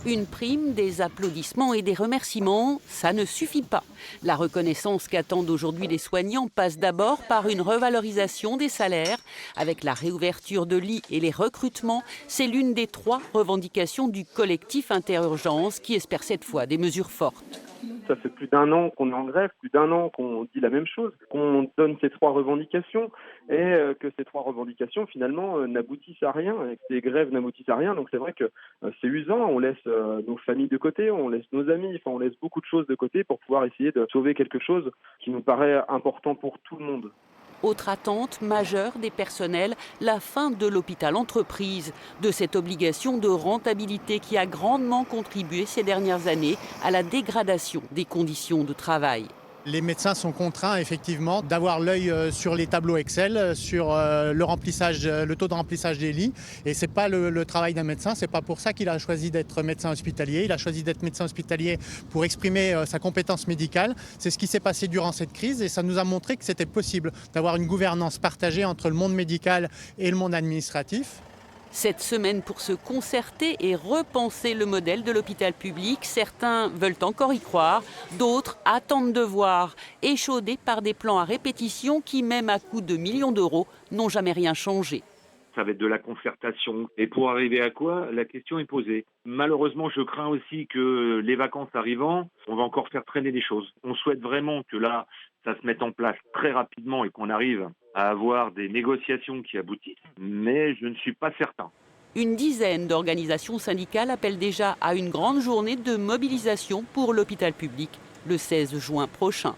Une prime, des applaudissements et des remerciements, ça ne suffit pas. La reconnaissance qu'attendent aujourd'hui les soignants passe d'abord par une revalorisation des salaires. Avec la réouverture de lits et les recrutements, c'est l'une des 3 revendications du collectif Interurgence qui espère cette fois des mesures fortes. Ça fait plus d'1 an qu'on est en grève, plus d'1 an qu'on dit la même chose, qu'on donne ces 3 revendications et que ces 3 revendications finalement n'aboutissent à rien et que ces grèves n'aboutissent à rien. Donc c'est vrai que c'est usant, on laisse nos familles de côté, on laisse nos amis, enfin on laisse beaucoup de choses de côté pour pouvoir essayer de sauver quelque chose qui nous paraît important pour tout le monde. Autre attente majeure des personnels, la fin de l'hôpital entreprise, de cette obligation de rentabilité qui a grandement contribué ces dernières années à la dégradation des conditions de travail. Les médecins sont contraints effectivement d'avoir l'œil sur les tableaux Excel, sur le taux de remplissage des lits. Et c'est pas le travail d'un médecin, c'est pas pour ça qu'il a choisi d'être médecin hospitalier. Il a choisi d'être médecin hospitalier pour exprimer sa compétence médicale. C'est ce qui s'est passé durant cette crise et ça nous a montré que c'était possible d'avoir une gouvernance partagée entre le monde médical et le monde administratif. Cette semaine pour se concerter et repenser le modèle de l'hôpital public. Certains veulent encore y croire, d'autres attendent de voir, échaudés par des plans à répétition qui, même à coût de millions d'euros, n'ont jamais rien changé. Ça va être de la concertation. Et pour arriver à quoi? La question est posée. Malheureusement, je crains aussi que les vacances arrivant, on va encore faire traîner les choses. On souhaite vraiment que là, ça se mette en place très rapidement et qu'on arrive à avoir des négociations qui aboutissent, mais je ne suis pas certain. Une dizaine d'organisations syndicales appellent déjà à une grande journée de mobilisation pour l'hôpital public le 16 juin prochain.